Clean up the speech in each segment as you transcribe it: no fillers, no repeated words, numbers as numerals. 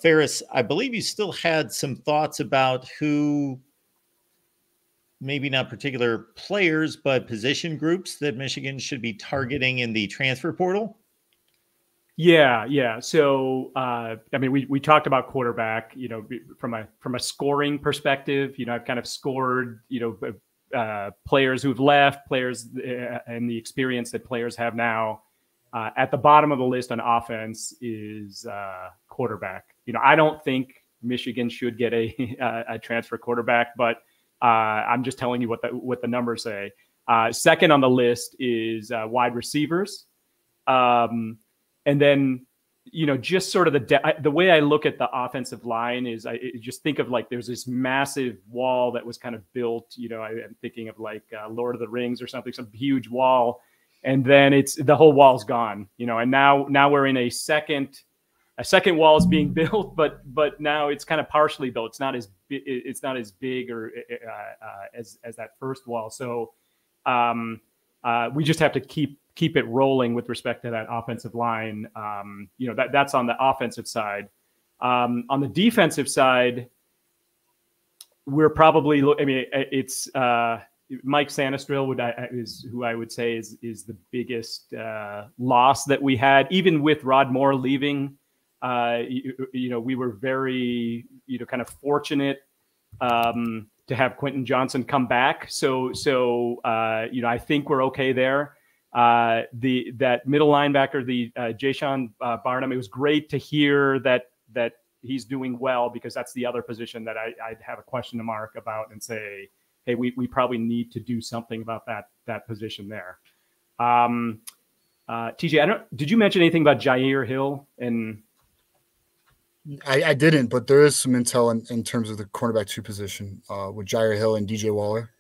Ferris, I believe you still had some thoughts about who, maybe not particular players, but position groups that Michigan should be targeting in the transfer portal. Yeah. So, I mean, we talked about quarterback, you know, from a scoring perspective, you know, I've kind of scored, you know, players who've left, players and the experience that players have now. At the bottom of the list on offense is quarterback. You know, I don't think Michigan should get a transfer quarterback, but I'm just telling you what the numbers say. Second on the list is wide receivers. And then, you know, just sort of the way I look at the offensive line is I just think of like there's this massive wall that was kind of built, you know, I'm thinking of like Lord of the Rings or something, some huge wall. And then the whole wall's gone, you know, and now we're in a second wall is being built, but now it's kind of partially built. It's not as big or as that first wall. So we just have to keep it rolling with respect to that offensive line. You know, that's on the offensive side. On the defensive side, we're probably, I mean, it's Mike Sanistril is who I would say is the biggest loss that we had, even with Rod Moore leaving. You know, we were very, you know, kind of fortunate to have Quentin Johnson come back. So you know, I think we're okay there. That middle linebacker, the Jashawn Barnum, it was great to hear that he's doing well, because that's the other position that I'd have a question mark about and say, hey, we probably need to do something about that position there. TJ, did you mention anything about Jair Hill? And I didn't, but there is some intel in terms of the cornerback 2 position with Jair Hill and DJ Waller.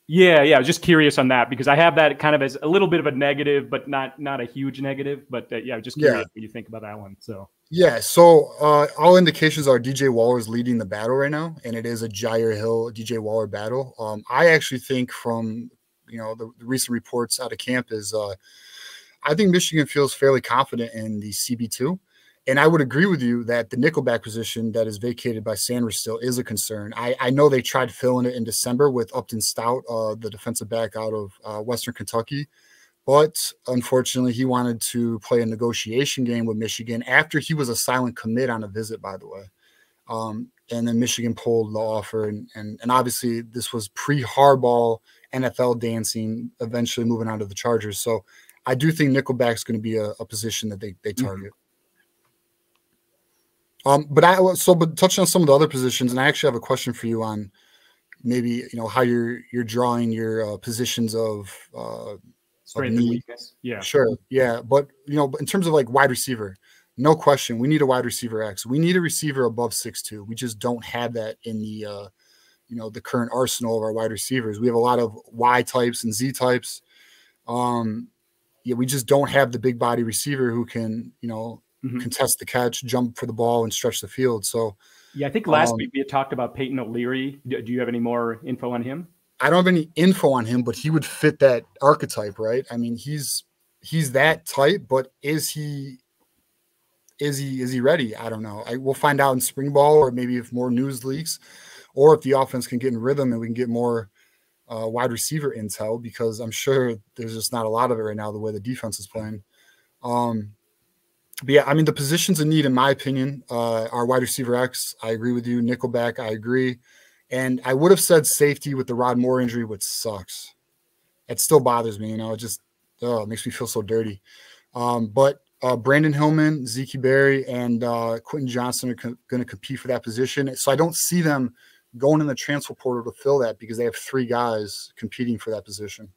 Yeah. I was just curious on that, because I have that kind of as a little bit of a negative, but not a huge negative. But yeah, just curious what you think about that one. So yeah, so all indications are DJ Waller is leading the battle right now, and it is a Jair Hill DJ Waller battle. I actually think from, you know, the recent reports out of camp is I think Michigan feels fairly confident in the CB2. And I would agree with you that the nickelback position that is vacated by Sanders still is a concern. I know they tried filling it in December with Upton Stout, the defensive back out of Western Kentucky. But unfortunately, he wanted to play a negotiation game with Michigan after he was a silent commit on a visit, by the way. And then Michigan pulled the offer. And obviously, this was pre-Harbaugh NFL dancing, eventually moving on to the Chargers. So I do think nickelback is going to be a position that they target. But touching on some of the other positions, and I actually have a question for you on maybe, you know, how you're drawing your positions of strength and weakness. Yeah, sure, yeah. But you know, in terms of like wide receiver, no question, we need a wide receiver X. We need a receiver above 6'2". We just don't have that in the you know, the current arsenal of our wide receivers. We have a lot of Y types and Z types. Yeah, we just don't have the big body receiver who can, you know, contest the catch, jump for the ball, and stretch the field. So, yeah, I think last week we had talked about Peyton O'Leary. Do you have any more info on him? I don't have any info on him, but he would fit that archetype, right? I mean, he's that type, but is he ready? I don't know. We'll find out in spring ball, or maybe if more news leaks, or if the offense can get in rhythm and we can get more wide receiver intel, because I'm sure there's just not a lot of it right now the way the defense is playing. But yeah, I mean, the positions in need, in my opinion, are wide receiver X. I agree with you. Nickelback, I agree. And I would have said safety with the Rod Moore injury, which sucks. It still bothers me, you know. It just it makes me feel so dirty. But Brandon Hillman, Zeke Berry, and Quentin Johnson are going to compete for that position. So I don't see them going in the transfer portal to fill that, because they have 3 guys competing for that position.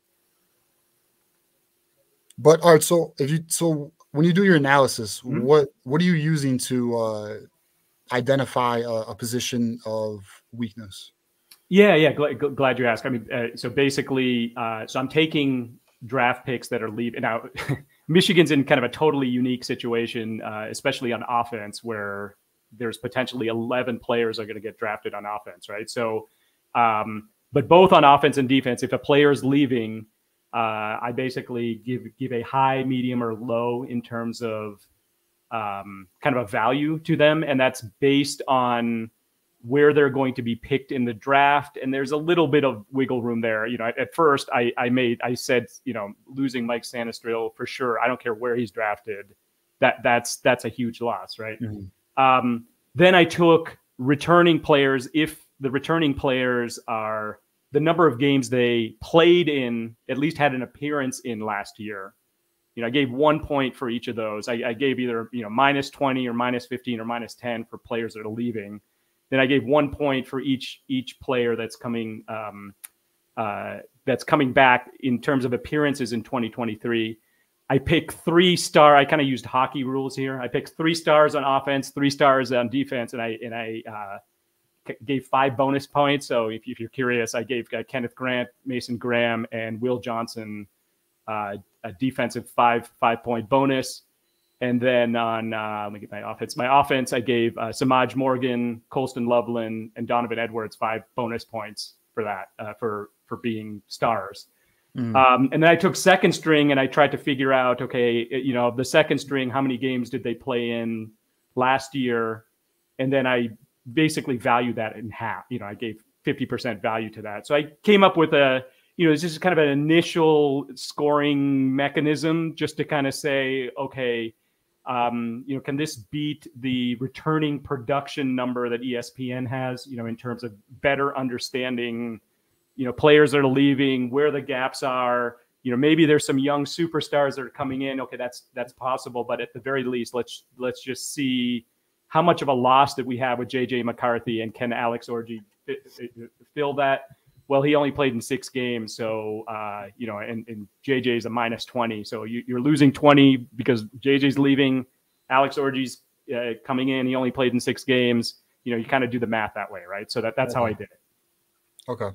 But all right, so when you do your analysis, what are you using to identify a position of weakness? Yeah. Glad you asked. I mean, so basically, so I'm taking draft picks that are leaving now. Michigan's in kind of a totally unique situation, especially on offense, where there's potentially 11 players are going to get drafted on offense, right? So, but both on offense and defense, if a player is leaving, I basically give a high, medium, or low in terms of kind of a value to them, and that's based on where they're going to be picked in the draft. And there's a little bit of wiggle room there. At first I said, losing Mike Sanistril for sure. I don't care where he's drafted. That's a huge loss, right? Mm-hmm. Then I took returning players. If the returning players are the number of games they played in, at least had an appearance in last year. I gave 1 point for each of those. I gave either, -20 or -15 or -10 for players that are leaving. Then I gave 1 point for each player that's coming back in terms of appearances in 2023. I picked 3-star. I kind of used hockey rules here. I picked 3 stars on offense, 3 stars on defense, and I gave 5 bonus points. So if you're curious, I gave Kenneth Grant, Mason Graham, and Will Johnson a defensive 5-point bonus. And then on, let me get my offense. My offense, I gave Samaj Morgan, Colston Loveland, and Donovan Edwards 5 bonus points for that, for being stars. And then I took second string and I tried to figure out, okay, the second string, how many games did they play in last year? And then I basically valued that in half. I gave 50% value to that. So I came up with this is kind of an initial scoring mechanism just to kind of say, okay, can this beat the returning production number that ESPN has, in terms of better understanding, players that are leaving, where the gaps are, maybe there's some young superstars that are coming in. Okay, that's possible. But at the very least, let's just see how much of a loss that we have with JJ McCarthy, and can Alex Orji fill that? Well, he only played in 6 games. So, and JJ's a -20. So you're losing 20 because JJ's leaving. Alex Orji's coming in. He only played in 6 games. You kind of do the math that way, right? So that's how I did it. Okay.